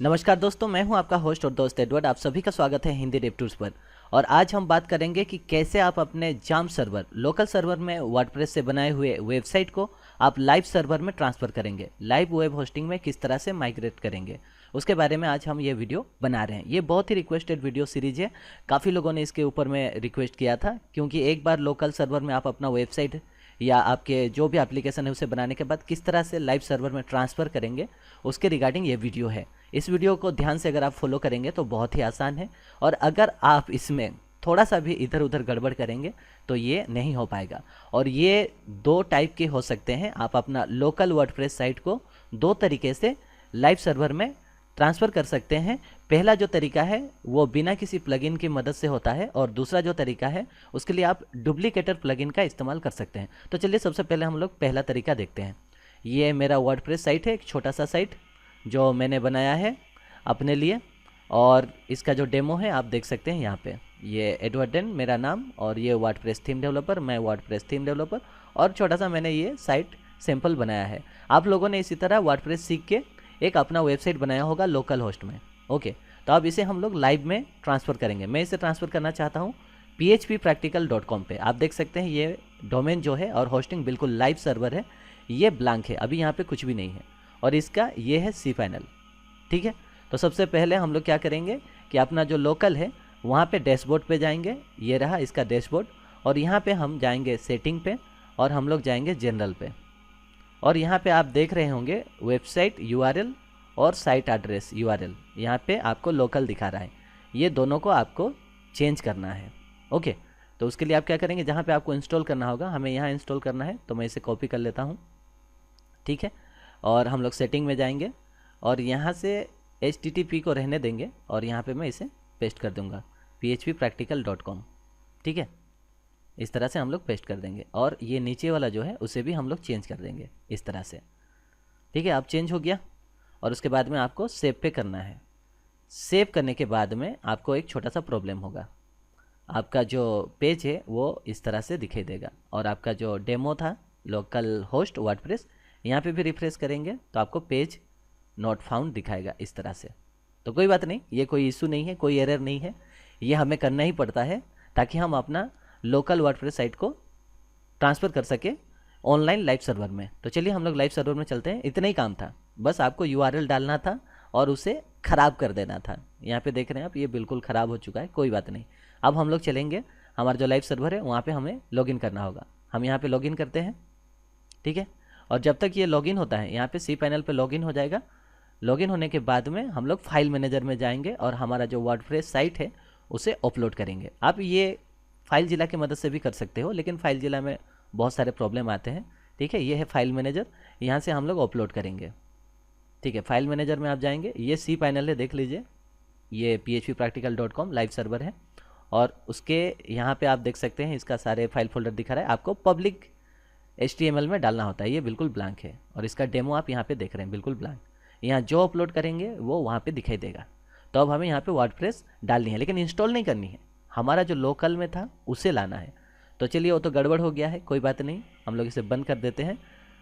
नमस्कार दोस्तों, मैं हूं आपका होस्ट और दोस्त एडवर्ड। आप सभी का स्वागत है हिंदी डेव टूर्स पर। और आज हम बात करेंगे कि कैसे आप अपने जाम सर्वर, लोकल सर्वर में वर्डप्रेस से बनाए हुए वेबसाइट को आप लाइव सर्वर में ट्रांसफ़र करेंगे, लाइव वेब होस्टिंग में किस तरह से माइग्रेट करेंगे, उसके बारे में आज हम ये वीडियो बना रहे हैं। ये बहुत ही रिक्वेस्टेड वीडियो सीरीज है, काफ़ी लोगों ने इसके ऊपर में रिक्वेस्ट किया था, क्योंकि एक बार लोकल सर्वर में आप अपना वेबसाइट या आपके जो भी एप्लीकेशन है उसे बनाने के बाद किस तरह से लाइव सर्वर में ट्रांसफ़र करेंगे, उसके रिगार्डिंग ये वीडियो है। इस वीडियो को ध्यान से अगर आप फॉलो करेंगे तो बहुत ही आसान है, और अगर आप इसमें थोड़ा सा भी इधर उधर गड़बड़ करेंगे तो ये नहीं हो पाएगा। और ये दो टाइप के हो सकते हैं। आप अपना लोकल वर्डप्रेस साइट को दो तरीके से लाइव सर्वर में ट्रांसफ़र कर सकते हैं। पहला जो तरीका है वो बिना किसी प्लगइन की मदद से होता है, और दूसरा जो तरीका है उसके लिए आप डुप्लीकेटर प्लगइन का इस्तेमाल कर सकते हैं। तो चलिए सबसे पहले हम लोग पहला तरीका देखते हैं। ये मेरा वर्डप्रेस साइट है, एक छोटा सा साइट जो मैंने बनाया है अपने लिए, और इसका जो डेमो है आप देख सकते हैं यहाँ पे। ये एडवर्ड डेन मेरा नाम, और ये वर्डप्रेस थीम डेवलपर, मैं वर्डप्रेस थीम डेवलपर, और छोटा सा मैंने ये साइट सैंपल बनाया है। आप लोगों ने इसी तरह वर्डप्रेस सीख के एक अपना वेबसाइट बनाया होगा लोकल होस्ट में। ओके, तो अब इसे हम लोग लाइव में ट्रांसफ़र करेंगे। मैं इसे ट्रांसफ़र करना चाहता हूँ phppractical.com पे। आप देख सकते हैं ये डोमेन जो है और होस्टिंग बिल्कुल लाइव सर्वर है। ये ब्लैंक है, अभी यहाँ पे कुछ भी नहीं है, और इसका ये है cPanel। ठीक है, तो सबसे पहले हम लोग क्या करेंगे कि अपना जो लोकल है वहाँ पे डैशबोर्ड पे जाएंगे। ये रहा इसका डैशबोर्ड, और यहाँ पे हम जाएंगे सेटिंग पे, और हम लोग जाएंगे जनरल पे, और यहाँ पे आप देख रहे होंगे वेबसाइट URL और साइट एड्रेस URL, यहाँ पे आपको लोकल दिखा रहा है। ये दोनों को आपको चेंज करना है। ओके, तो उसके लिए आप क्या करेंगे, जहाँ पे आपको इंस्टॉल करना होगा, हमें यहाँ इंस्टॉल करना है, तो मैं इसे कॉपी कर लेता हूँ। ठीक है, और हम लोग सेटिंग में जाएंगे, और यहाँ से HTTP को रहने देंगे, और यहाँ पे मैं इसे पेस्ट कर दूँगा phppractical.com। ठीक है, इस तरह से हम लोग पेस्ट कर देंगे, और ये नीचे वाला जो है उसे भी हम लोग चेंज कर देंगे इस तरह से। ठीक है, आप चेंज हो गया, और उसके बाद में आपको सेव पे करना है। सेव करने के बाद में आपको एक छोटा सा प्रॉब्लम होगा। आपका जो पेज है वो इस तरह से दिखाई देगा, और आपका जो डेमो था लोकल होस्ट वर्डप्रेस, यहाँ पे भी रिफ्रेश करेंगे तो आपको पेज नॉट फाउंड दिखाएगा इस तरह से। तो कोई बात नहीं, ये कोई इशू नहीं है, कोई एरर नहीं है, ये हमें करना ही पड़ता है ताकि हम अपना लोकल वर्डप्रेस साइट को ट्रांसफ़र कर सके ऑनलाइन लाइव सर्वर में। तो चलिए हम लोग लाइव सर्वर में चलते हैं। इतना ही काम था, बस आपको URL डालना था और उसे ख़राब कर देना था। यहाँ पे देख रहे हैं आप, ये बिल्कुल ख़राब हो चुका है, कोई बात नहीं। अब हम लोग चलेंगे, हमारा जो लाइव सर्वर है वहाँ पे हमें लॉगिन करना होगा। हम यहाँ पे लॉगिन करते हैं। ठीक है, और जब तक ये लॉगिन होता है, यहाँ पे cPanel पे लॉगिन हो जाएगा। लॉगिन होने के बाद में हम लोग फाइल मैनेजर में जाएंगे, और हमारा जो वर्डप्रेस साइट है उसे अपलोड करेंगे। आप ये फाइल जिला की मदद से भी कर सकते हो, लेकिन फाइल जिला में बहुत सारे प्रॉब्लम आते हैं। ठीक है, ये है फाइल मैनेजर, यहाँ से हम लोग अपलोड करेंगे। ठीक है, फाइल मैनेजर में आप जाएंगे, ये cPanel है, देख लीजिए, ये phppractical.com लाइव सर्वर है, और उसके यहाँ पे आप देख सकते हैं इसका सारे फाइल फोल्डर दिखा रहा है। आपको पब्लिक HTML में डालना होता है, ये बिल्कुल ब्लैंक है, और इसका डेमो आप यहाँ पे देख रहे हैं बिल्कुल ब्लैंक। यहाँ जो अपलोड करेंगे वो वहाँ पे दिखाई देगा। तो अब हमें यहाँ पे वर्डप्रेस डालनी है, लेकिन इंस्टॉल नहीं करनी है, हमारा जो लोकल में था उसे लाना है। तो चलिए, वो तो गड़बड़ हो गया है, कोई बात नहीं, हम लोग इसे बंद कर देते हैं।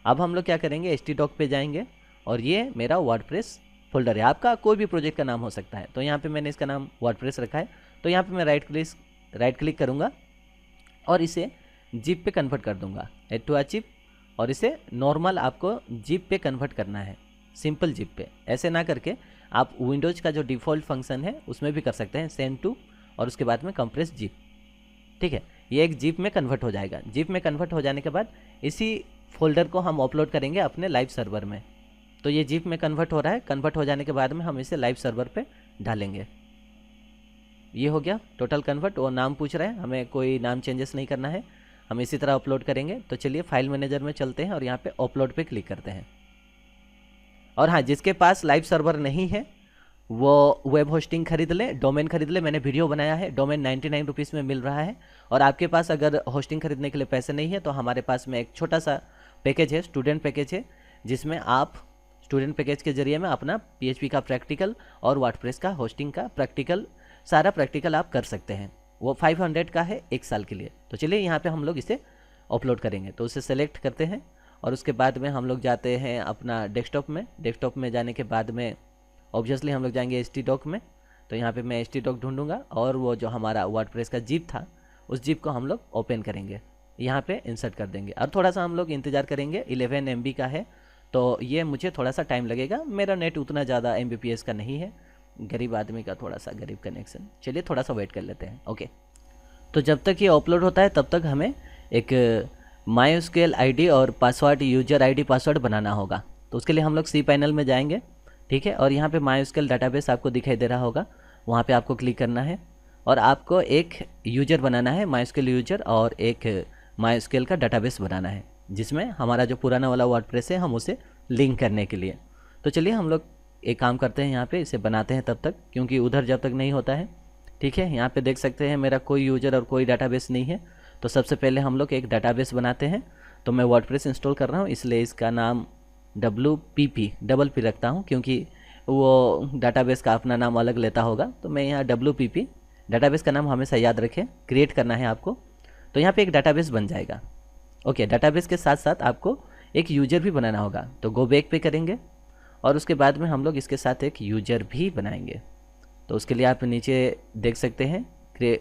अब हम लोग क्या करेंगे, htdoc पे जाएंगे, और ये मेरा वर्डप्रेस फोल्डर है। आपका कोई भी प्रोजेक्ट का नाम हो सकता है, तो यहाँ पे मैंने इसका नाम वर्डप्रेस रखा है। तो यहाँ पे मैं राइट क्लिक करूँगा, और इसे जिप पे कन्वर्ट कर दूँगा, एड टू अचीव, और इसे नॉर्मल आपको जिप पे कन्वर्ट करना है, सिंपल जिप पे। ऐसे ना करके आप विंडोज़ का जो डिफ़ॉल्ट फंक्शन है उसमें भी कर सकते हैं, सेंड टू, और उसके बाद में कंप्रेस जिप। ठीक है, ये एक जिप में कन्वर्ट हो जाएगा। जिप में कन्वर्ट हो जाने के बाद इसी फोल्डर को हम अपलोड करेंगे अपने लाइव सर्वर में। तो ये जिप में कन्वर्ट हो रहा है, कन्वर्ट हो जाने के बाद में हम इसे लाइव सर्वर पे डालेंगे। ये हो गया टोटल कन्वर्ट। वो नाम पूछ रहा है, हमें कोई नाम चेंजेस नहीं करना है, हम इसी तरह अपलोड करेंगे। तो चलिए फाइल मैनेजर में चलते हैं, और यहाँ पे अपलोड पे क्लिक करते हैं। और हाँ, जिसके पास लाइव सर्वर नहीं है वो वेब होस्टिंग खरीद ले, डोमेन खरीद ले। मैंने वीडियो बनाया है, डोमेन 99 रुपीज़ में मिल रहा है। और आपके पास अगर होस्टिंग खरीदने के लिए पैसे नहीं है, तो हमारे पास में एक छोटा सा पैकेज है, स्टूडेंट पैकेज है, जिसमें आप स्टूडेंट पैकेज के जरिए में अपना PHP का प्रैक्टिकल और वर्डप्रेस का होस्टिंग का प्रैक्टिकल, सारा प्रैक्टिकल आप कर सकते हैं। वो 500 का है 1 साल के लिए। तो चलिए यहाँ पे हम लोग इसे अपलोड करेंगे, तो उसे सेलेक्ट करते हैं, और उसके बाद में हम लोग जाते हैं अपना डेस्कटॉप में। डेस्कटॉप में जाने के बाद में ऑब्वियसली हम लोग जाएंगे htdoc में, तो यहाँ पे मैं htdoc ढूंढूंगा और वो जो हमारा वर्डप्रेस का जिप था उस जिप को हम लोग ओपन करेंगे, यहाँ पे इंसर्ट कर देंगे और थोड़ा सा हम लोग इंतज़ार करेंगे। 11 MB का है तो ये मुझे थोड़ा सा टाइम लगेगा, मेरा नेट उतना ज़्यादा Mbps का नहीं है, गरीब आदमी का थोड़ा सा गरीब कनेक्शन। चलिए थोड़ा सा वेट कर लेते हैं। ओके, तो जब तक ये अपलोड होता है तब तक हमें एक MySQL ID और पासवर्ड, यूजर ID पासवर्ड बनाना होगा। तो उसके लिए हम लोग cPanel में जाएंगे, ठीक है, और यहाँ पे MySQL डाटाबेस आपको दिखाई दे रहा होगा, वहाँ पे आपको क्लिक करना है और आपको एक यूजर बनाना है, MySQL यूजर, और एक MySQL का डाटाबेस बनाना है जिसमें हमारा जो पुराना वाला वर्डप्रेस है हम उसे लिंक करने के लिए। तो चलिए हम लोग एक काम करते हैं, यहाँ पे इसे बनाते हैं तब तक, क्योंकि उधर जब तक नहीं होता है। ठीक है, यहाँ पे देख सकते हैं मेरा कोई यूजर और कोई डाटाबेस नहीं है। तो सबसे पहले हम लोग एक डाटाबेस बनाते हैं। तो मैं वर्डप्रेस इंस्टॉल कर रहा हूँ, इसलिए इसका नाम WPP डबल पी रखता हूँ, क्योंकि वो डाटाबेस का अपना नाम अलग लेता होगा। तो मैं यहाँ WPP, डाटाबेस का नाम हमेशा याद रखें, क्रिएट करना है आपको। तो यहाँ पे एक डाटाबेस बन जाएगा। ओके, डाटाबेस के साथ साथ आपको एक यूजर भी बनाना होगा। तो गो बैक पे करेंगे और उसके बाद में हम लोग इसके साथ एक यूजर भी बनाएंगे। तो उसके लिए आप नीचे देख सकते हैं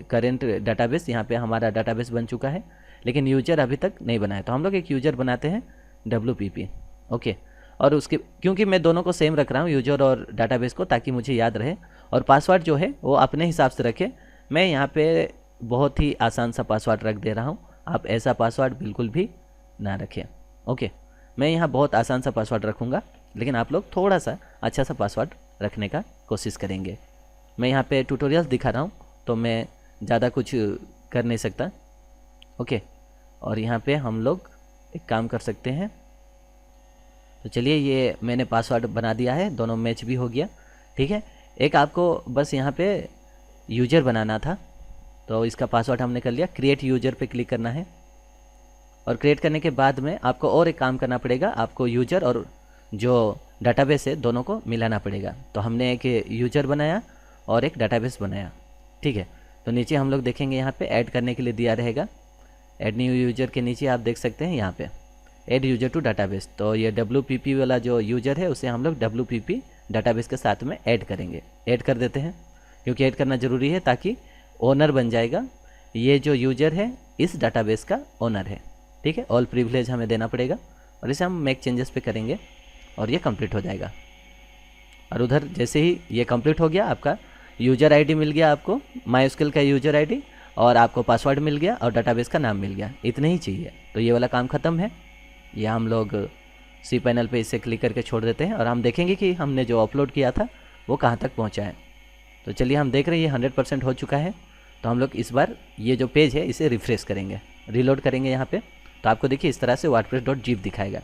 करेंट डाटाबेस, यहाँ पे हमारा डाटाबेस बन चुका है, लेकिन यूजर अभी तक नहीं बनाया। तो हम लोग एक यूजर बनाते हैं WPP। ओके, और उसके क्योंकि मैं दोनों को सेम रख रहा हूँ, यूजर और डाटाबेस को, ताकि मुझे याद रहे, और पासवर्ड जो है वो अपने हिसाब से रखें। मैं यहाँ पे बहुत ही आसान सा पासवर्ड रख दे रहा हूँ, आप ऐसा पासवर्ड बिल्कुल भी ना रखें। ओके, मैं यहाँ बहुत आसान सा पासवर्ड रखूँगा, लेकिन आप लोग थोड़ा सा अच्छा सा पासवर्ड रखने का कोशिश करेंगे। मैं यहाँ पे ट्यूटोरियल्स दिखा रहा हूँ तो मैं ज़्यादा कुछ कर नहीं सकता। ओके, और यहाँ पे हम लोग एक काम कर सकते हैं। तो चलिए, ये मैंने पासवर्ड बना दिया है, दोनों मैच भी हो गया। ठीक है, एक आपको बस यहाँ पे यूजर बनाना था, तो इसका पासवर्ड हमने कर लिया। क्रिएट यूजर पे क्लिक करना है और क्रिएट करने के बाद में आपको और एक काम करना पड़ेगा, आपको यूजर और जो डाटाबेस है दोनों को मिलाना पड़ेगा। तो हमने एक यूजर बनाया और एक डाटाबेस बनाया। ठीक है, तो नीचे हम लोग देखेंगे यहाँ पे ऐड करने के लिए दिया रहेगा, ऐड न्यू यूजर के नीचे आप देख सकते हैं यहाँ पे ऐड यूजर टू डाटाबेस। तो ये WPP वाला जो यूजर है उसे हम लोग WPP डाटाबेस के साथ में ऐड करेंगे। ऐड कर देते हैं, क्योंकि ऐड करना ज़रूरी है, ताकि ओनर बन जाएगा। ये जो यूजर है इस डाटाबेस का ओनर है। ठीक है, ऑल प्रिविलेज हमें देना पड़ेगा और इसे हम मेक चेंजेस पे करेंगे और ये कंप्लीट हो जाएगा। और उधर जैसे ही ये कंप्लीट हो गया, आपका यूजर ID मिल गया, आपको MySQL का यूजर ID, और आपको पासवर्ड मिल गया और डाटाबेस का नाम मिल गया। इतने ही चाहिए, तो ये वाला काम ख़त्म है। यह हम लोग cPanel पे इसे क्लिक करके छोड़ देते हैं और हम देखेंगे कि हमने जो अपलोड किया था वो कहाँ तक पहुँचा है। तो चलिए, हम देख रहे हैं ये 100% हो चुका है। तो हम लोग इस बार ये जो पेज है इसे रिफ्रेश करेंगे, रीलोड करेंगे यहाँ पे। तो आपको देखिए इस तरह से wordpress.zip दिखाएगा।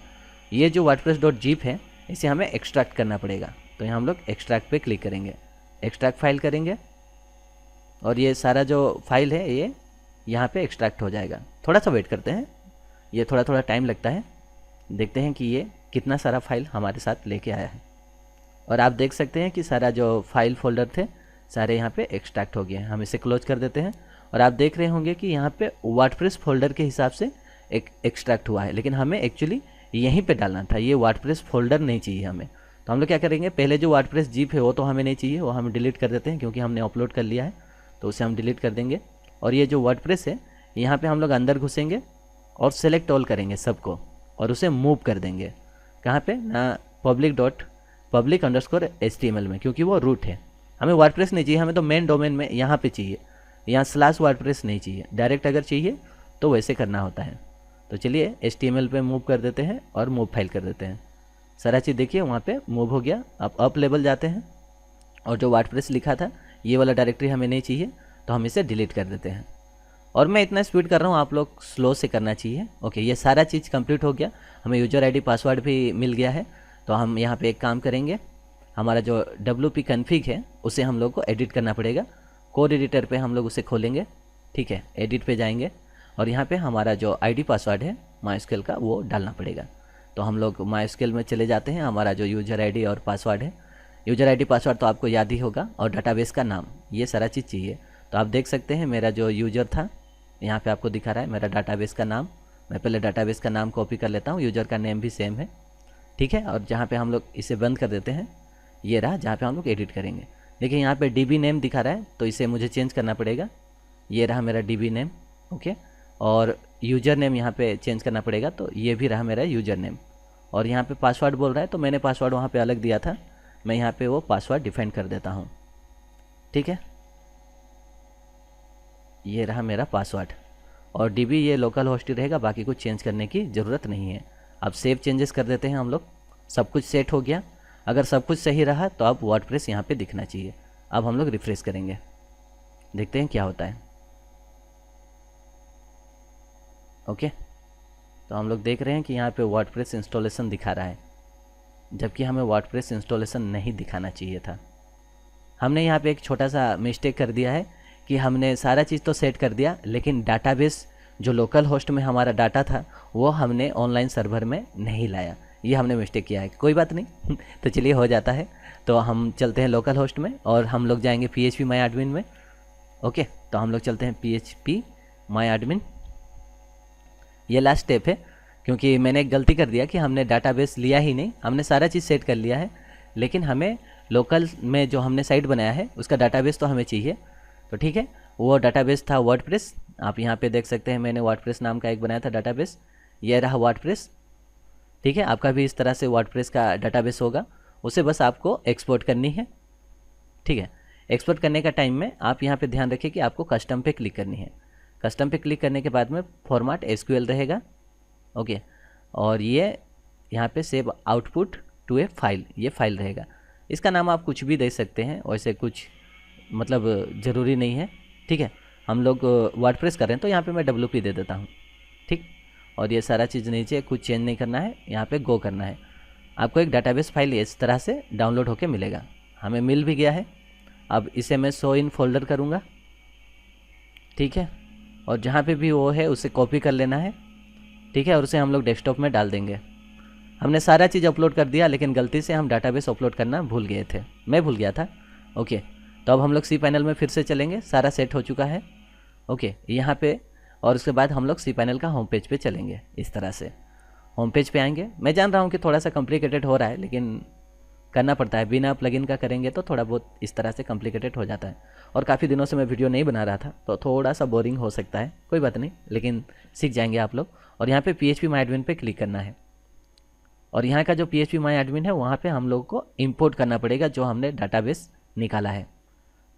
ये जो wordpress.zip है इसे हमें एक्सट्रैक्ट करना पड़ेगा। तो यहाँ हम लोग एक्सट्रैक्ट पे क्लिक करेंगे, एक्सट्रैक्ट फाइल करेंगे और ये सारा जो फाइल है ये यहाँ पे एक्सट्रैक्ट हो जाएगा। थोड़ा सा वेट करते हैं, ये थोड़ा थोड़ा टाइम लगता है। देखते हैं कि ये कितना सारा फाइल हमारे साथ लेके आया है। और आप देख सकते हैं कि सारा जो फाइल फोल्डर थे सारे यहाँ पे एक्सट्रैक्ट हो गए हैं। हम इसे क्लोज कर देते हैं और आप देख रहे होंगे कि यहाँ पे वर्डप्रेस फोल्डर के हिसाब से एक एक्सट्रैक्ट हुआ है, लेकिन हमें एक्चुअली यहीं पे डालना था, ये वर्डप्रेस फोल्डर नहीं चाहिए हमें। तो हम लोग क्या करेंगे, पहले जो वर्डप्रेस जिप है वो तो हमें नहीं चाहिए, वो हम डिलीट कर देते हैं, क्योंकि हमने अपलोड कर लिया है, तो उसे हम डिलीट कर देंगे। और ये जो वर्डप्रेस है यहाँ पे हम लोग अंदर घुसेंगे और सेलेक्ट ऑल करेंगे सबको और उसे मूव कर देंगे। कहाँ पे ना, public_HTML में, क्योंकि वो रूट है। हमें वर्डप्रेस नहीं चाहिए, हमें तो मेन डोमेन में यहाँ पे चाहिए, यहाँ /WordPress नहीं चाहिए। डायरेक्ट अगर चाहिए तो वैसे करना होता है। तो चलिए HTML पे मूव कर देते हैं और मूव फाइल कर देते हैं। सारा चीज़ देखिए वहाँ पे मूव हो गया। अब अप लेवल जाते हैं और जो वर्डप्रेस लिखा था ये वाला डायरेक्टरी हमें नहीं चाहिए, तो हम इसे डिलीट कर देते हैं। और मैं इतना स्पीड कर रहा हूँ, आप लोग स्लो से करना चाहिए। ओके, ये सारा चीज़ कंप्लीट हो गया, हमें यूजर ID पासवर्ड भी मिल गया है। तो हम यहाँ पे एक काम करेंगे, हमारा जो WP config है उसे हम लोग को एडिट करना पड़ेगा। कोड एडिटर पे हम लोग उसे खोलेंगे। ठीक है, एडिट पे जाएंगे और यहाँ पे हमारा जो ID पासवर्ड है MySQL का वो डालना पड़ेगा। तो हम लोग MySQL में चले जाते हैं, हमारा जो यूजर ID और पासवर्ड है, यूजर ID पासवर्ड तो आपको याद ही होगा, और डाटाबेस का नाम, ये सारा चीज़ चाहिए। तो आप देख सकते हैं मेरा जो यूजर था यहाँ पे आपको दिखा रहा है मेरा डाटाबेस का नाम। मैं पहले डाटाबेस का नाम कॉपी कर लेता हूँ, यूजर का नेम भी सेम है। ठीक है, और जहाँ पे हम लोग इसे बंद कर देते हैं, ये रहा जहाँ पे हम लोग एडिट करेंगे। देखिए यहाँ पे DB नेम दिखा रहा है, तो इसे मुझे चेंज करना पड़ेगा। ये रहा मेरा DB नेम, ओके। और यूज़र नेम यहाँ पे चेंज करना पड़ेगा, तो ये भी रहा मेरा यूज़र नेम। और यहाँ पे पासवर्ड बोल रहा है, तो मैंने पासवर्ड वहाँ पे अलग दिया था, मैं यहाँ पे वो पासवर्ड डिफाइन कर देता हूँ, ठीक है। ये रहा मेरा पासवर्ड। और DB ये लोकल होस्ट ही रहेगा, बाकी कुछ चेंज करने की ज़रूरत नहीं है। अब सेव चेंजेस कर देते हैं हम लोग। सब कुछ सेट हो गया। अगर सब कुछ सही रहा तो अब वर्डप्रेस यहाँ पे दिखना चाहिए। अब हम लोग रिफ्रेश करेंगे, देखते हैं क्या होता है। ओके, तो हम लोग देख रहे हैं कि यहाँ पे वर्डप्रेस इंस्टॉलेशन दिखा रहा है, जबकि हमें वर्डप्रेस इंस्टॉलेशन नहीं दिखाना चाहिए था। हमने यहाँ पे एक छोटा सा मिस्टेक कर दिया है कि हमने सारा चीज़ तो सेट कर दिया, लेकिन डाटाबेस जो लोकल होस्ट में हमारा डाटा था वो हमने ऑनलाइन सर्वर में नहीं लाया। ये हमने मिस्टेक किया है, कोई बात नहीं तो चलिए हो जाता है। तो हम चलते हैं लोकल होस्ट में और हम लोग जाएंगे PHP माई एडमिन में। ओके, तो हम लोग चलते हैं PHP माई एडमिन। ये लास्ट स्टेप है, क्योंकि मैंने एक गलती कर दिया कि हमने डाटाबेस लिया ही नहीं। हमने सारा चीज़ सेट कर लिया है, लेकिन हमें लोकल में जो हमने साइट बनाया है उसका डाटाबेस तो हमें चाहिए। तो ठीक है, वो डाटाबेस था वर्डप्रेस। आप यहाँ पे देख सकते हैं मैंने वर्डप्रेस नाम का एक बनाया था डाटाबेस। ये रहा वर्डप्रेस, ठीक है। आपका भी इस तरह से वर्डप्रेस का डाटाबेस होगा, उसे बस आपको एक्सपोर्ट करनी है, ठीक है। एक्सपोर्ट करने का टाइम में आप यहाँ पे ध्यान रखिए कि आपको कस्टम पे क्लिक करनी है। कस्टम पे क्लिक करने के बाद में फॉर्मेट SQL रहेगा, ओके। और ये यहाँ पे save output to a file, ये फाइल रहेगा। इसका नाम आप कुछ भी दे सकते हैं, वैसे कुछ मतलब ज़रूरी नहीं है, ठीक है। हम लोग वर्डप्रेस कर रहे हैं तो यहाँ पे मैं WP दे देता हूँ, ठीक। और ये सारा चीज़ नीचे कुछ चेंज नहीं करना है, यहाँ पे गो करना है। आपको एक डाटाबेस फाइल इस तरह से डाउनलोड होके मिलेगा। हमें मिल भी गया है। अब इसे मैं शो इन फोल्डर करूँगा, ठीक है। और जहाँ पे भी वो है उसे कॉपी कर लेना है, ठीक है। और उसे हम लोग डेस्कटॉप में डाल देंगे। हमने सारा चीज़ अपलोड कर दिया, लेकिन गलती से हम डाटाबेस अपलोड करना भूल गए थे, मैं भूल गया था, ओके। तो अब हम लोग cPanel में फिर से चलेंगे, सारा सेट हो चुका है, ओके यहाँ पे। और उसके बाद हम लोग cPanel का होम पेज पे चलेंगे। इस तरह से होम पेज पे आएंगे। मैं जान रहा हूँ कि थोड़ा सा कॉम्प्लिकेटेड हो रहा है, लेकिन करना पड़ता है। बिना प्लगइन का करेंगे तो थोड़ा बहुत इस तरह से कॉम्प्लिकेटेड हो जाता है। और काफ़ी दिनों से मैं वीडियो नहीं बना रहा था, तो थोड़ा सा बोरिंग हो सकता है, कोई बात नहीं, लेकिन सीख जाएंगे आप लोग। और यहाँ पे PHP माई एडमिन पे क्लिक करना है। और यहाँ का जो PHP माई एडमिन है वहाँ पे हम लोग को इंपोर्ट करना पड़ेगा जो हमने डाटाबेस निकाला है।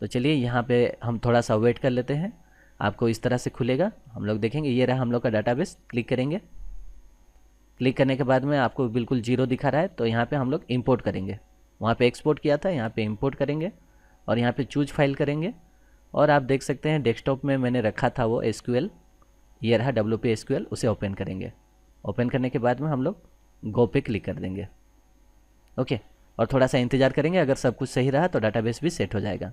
तो चलिए यहाँ पे हम थोड़ा सा वेट कर लेते हैं, आपको इस तरह से खुलेगा। हम लोग देखेंगे, ये रहा हम लोग का डाटाबेस। क्लिक करेंगे, क्लिक करने के बाद में आपको बिल्कुल 0 दिखा रहा है, तो यहाँ पे हम लोग इंपोर्ट करेंगे। वहाँ पे एक्सपोर्ट किया था, यहाँ पे इंपोर्ट करेंगे और यहाँ पे चूज फाइल करेंगे। और आप देख सकते हैं डेस्कटॉप में मैंने रखा था वो SQL, ये रहा WP SQL, उसे ओपन करेंगे। ओपन करने के बाद में हम लोग गो पे क्लिक कर देंगे, ओके। और थोड़ा सा इंतज़ार करेंगे, अगर सब कुछ सही रहा तो डाटाबेस भी सेट हो जाएगा।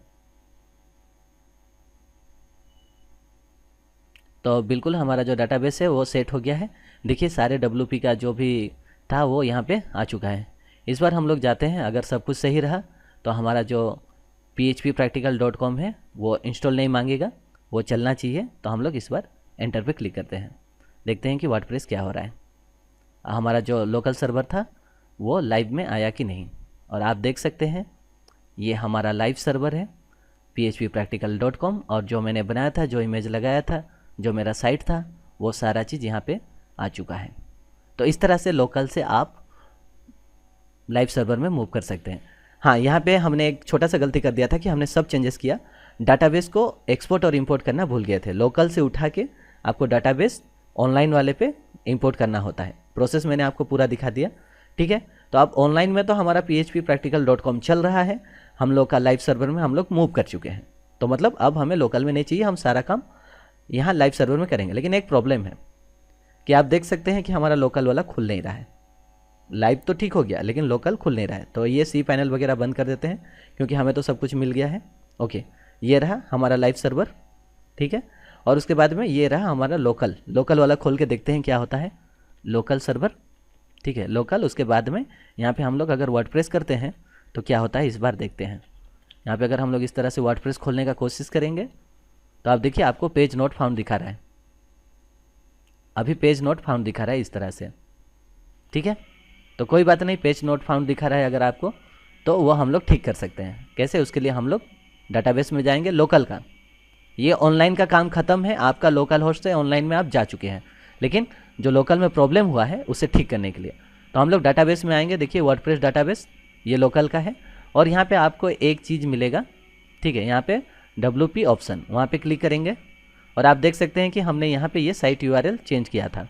तो बिल्कुल हमारा जो डाटाबेस है वो सेट हो गया है। देखिए सारे WP का जो भी था वो यहाँ पे आ चुका है। इस बार हम लोग जाते हैं, अगर सब कुछ सही रहा तो हमारा जो phppractical.com है वो इंस्टॉल नहीं मांगेगा, वो चलना चाहिए। तो हम लोग इस बार एंटर पे क्लिक करते हैं, देखते हैं कि वर्डप्रेस क्या हो रहा है। हमारा जो लोकल सर्वर था वो लाइव में आया कि नहीं। और आप देख सकते हैं ये हमारा लाइव सर्वर है phppractical.com। और जो मैंने बनाया था, जो इमेज लगाया था, जो मेरा साइट था, वो सारा चीज़ यहाँ पे आ चुका है। तो इस तरह से लोकल से आप लाइव सर्वर में मूव कर सकते हैं। हाँ, यहाँ पे हमने एक छोटा सा गलती कर दिया था कि हमने सब चेंजेस किया, डाटाबेस को एक्सपोर्ट और इंपोर्ट करना भूल गए थे। लोकल से उठा के आपको डाटाबेस ऑनलाइन वाले पे इंपोर्ट करना होता है। प्रोसेस मैंने आपको पूरा दिखा दिया, ठीक है। तो अब ऑनलाइन में तो हमारा phppractical.com चल रहा है, हम लोग का लाइव सर्वर में हम लोग मूव कर चुके हैं। तो मतलब अब हमें लोकल में नहीं चाहिए, हम सारा काम यहाँ लाइव सर्वर में करेंगे। लेकिन एक प्रॉब्लम है कि आप देख सकते हैं कि हमारा लोकल वाला खुल नहीं रहा है। लाइव तो ठीक हो गया, लेकिन लोकल खुल नहीं रहा है। तो ये cPanel वगैरह बंद कर देते हैं, क्योंकि हमें तो सब कुछ मिल गया है, ओके। ये रहा हमारा लाइव सर्वर, ठीक है। और उसके बाद में ये रहा हमारा लोकल वाला खोल के देखते हैं क्या होता है। लोकल सर्वर, ठीक है, लोकल। उसके बाद में यहाँ पे हम लोग अगर वर्डप्रेस करते हैं तो क्या होता है इस बार देखते हैं। यहाँ पे अगर हम लोग इस तरह से वर्डप्रेस खोलने का कोशिश करेंगे तो आप देखिए आपको पेज नॉट फाउंड दिखा रहा है। अभी पेज नॉट फाउंड दिखा रहा है इस तरह से, ठीक है। तो कोई बात नहीं, पेज नॉट फाउंड दिखा रहा है अगर आपको, तो वो हम लोग ठीक कर सकते हैं। कैसे? उसके लिए हम लोग डाटाबेस में जाएंगे लोकल का। ये ऑनलाइन का काम खत्म है, आपका लोकल होस्ट से ऑनलाइन में आप जा चुके हैं, लेकिन जो लोकल में प्रॉब्लम हुआ है उसे ठीक करने के लिए तो हम लोग डाटाबेस में आएंगे। देखिए वर्डप्रेस डाटाबेस ये लोकल का है, और यहाँ पे आपको एक चीज़ मिलेगा, ठीक है, यहाँ पे WP ऑप्शन, वहाँ पे क्लिक करेंगे और आप देख सकते हैं कि हमने यहाँ पे ये साइट URL चेंज किया था,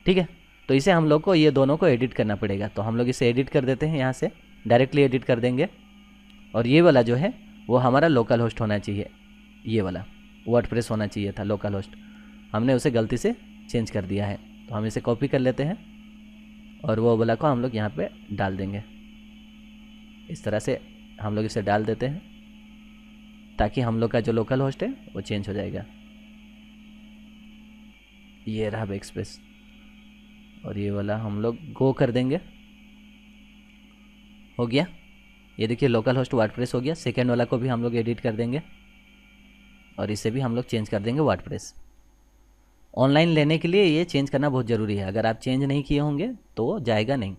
ठीक है। तो इसे हम लोग को ये दोनों को एडिट करना पड़ेगा, तो हम लोग इसे एडिट कर देते हैं, यहाँ से डायरेक्टली एडिट कर देंगे। और ये वाला जो है वो हमारा लोकल होस्ट होना चाहिए, ये वाला वर्डप्रेस होना चाहिए था लोकल होस्ट, हमने उसे गलती से चेंज कर दिया है। तो हम इसे कॉपी कर लेते हैं और वो वाला को हम लोग यहाँ पे डाल देंगे। इस तरह से हम लोग इसे डाल देते हैं ताकि हम लोग का जो लोकल होस्ट है वो चेंज हो जाएगा। ये रहा बैकस्पेस, और ये वाला हम लोग गो कर देंगे, हो गया। ये देखिए लोकल होस्ट वर्डप्रेस हो गया। सेकेंड वाला को भी हम लोग एडिट कर देंगे और इसे भी हम लोग चेंज कर देंगे वर्डप्रेस। ऑनलाइन लेने के लिए ये चेंज करना बहुत ज़रूरी है, अगर आप चेंज नहीं किए होंगे तो जाएगा नहीं।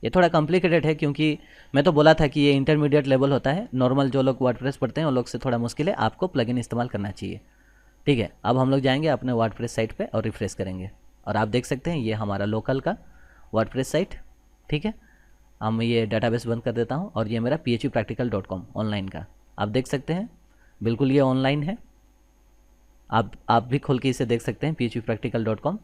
ये थोड़ा कॉम्प्लिकेटेड है, क्योंकि मैं तो बोला था कि ये इंटरमीडिएट लेवल होता है, नॉर्मल जो लोग वर्डप्रेस पढ़ते हैं उन लोग से थोड़ा मुश्किल है, आपको प्लगइन इस्तेमाल करना चाहिए, ठीक है। अब हम लोग जाएंगे अपने वर्डप्रेस साइट पे और रिफ्रेश करेंगे, और आप देख सकते हैं ये हमारा लोकल का वर्डप्रेस साइट, ठीक है। हम ये डाटाबेस बंद कर देता हूँ, और ये मेरा phppractical.com ऑनलाइन का, आप देख सकते हैं बिल्कुल ये ऑनलाइन है। आप भी खोल के इसे देख सकते हैं phppractical.com,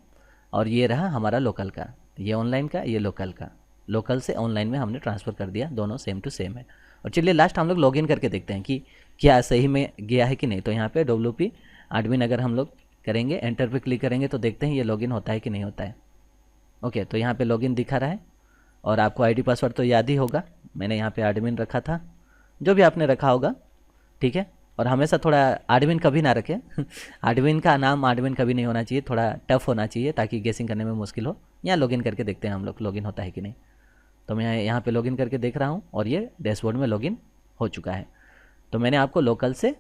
और ये रहा हमारा लोकल का, ये ऑनलाइन का, ये लोकल का। लोकल से ऑनलाइन में हमने ट्रांसफ़र कर दिया, दोनों सेम टू सेम है। और चलिए लास्ट हम लोग लॉगिन करके देखते हैं कि क्या सही में गया है कि नहीं। तो यहाँ पे WP एडमिन अगर हम लोग करेंगे, एंटर पे क्लिक करेंगे तो देखते हैं ये लॉगिन होता है कि नहीं होता है। ओके, तो यहाँ पे लॉगिन दिखा रहा है, और आपको आईडी पासवर्ड तो याद ही होगा, मैंने यहाँ पे एडमिन रखा था, जो भी आपने रखा होगा, ठीक है। और हमेशा थोड़ा एडमिन कभी ना रखें एडमिन का नाम एडमिन कभी नहीं होना चाहिए, थोड़ा टफ होना चाहिए ताकि गेसिंग करने में मुश्किल हो। यहाँ लॉगिन करके देखते हैं हम लोग लॉगिन होता है कि नहीं। तो मैं यहाँ पे लॉगिन करके देख रहा हूँ, और ये डैशबोर्ड में लॉगिन हो चुका है। तो मैंने आपको लोकल से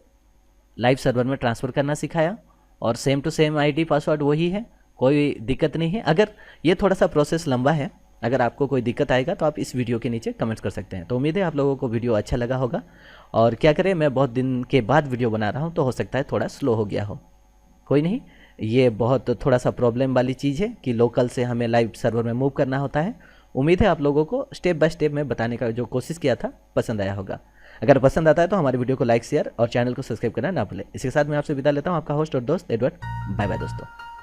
लाइव सर्वर में ट्रांसफ़र करना सिखाया, और same to same ID password वही है, कोई दिक्कत नहीं है। अगर ये थोड़ा सा प्रोसेस लंबा है, अगर आपको कोई दिक्कत आएगा तो आप इस वीडियो के नीचे कमेंट्स कर सकते हैं। तो उम्मीद है आप लोगों को वीडियो अच्छा लगा होगा। और क्या करें, मैं बहुत दिन के बाद वीडियो बना रहा हूँ, तो हो सकता है थोड़ा स्लो हो गया हो, कोई नहीं। ये बहुत थोड़ा सा प्रॉब्लम वाली चीज़ है कि लोकल से हमें लाइव सर्वर में मूव करना होता है। उम्मीद है आप लोगों को स्टेप बाय स्टेप में बताने का जो कोशिश किया था पसंद आया होगा। अगर पसंद आता है तो हमारे वीडियो को लाइक, शेयर और चैनल को सब्सक्राइब करना ना भूलें। इसके साथ मैं आपसे विदा लेता हूँ, आपका होस्ट और दोस्त एडवर्ड। बाय बाय दोस्तों।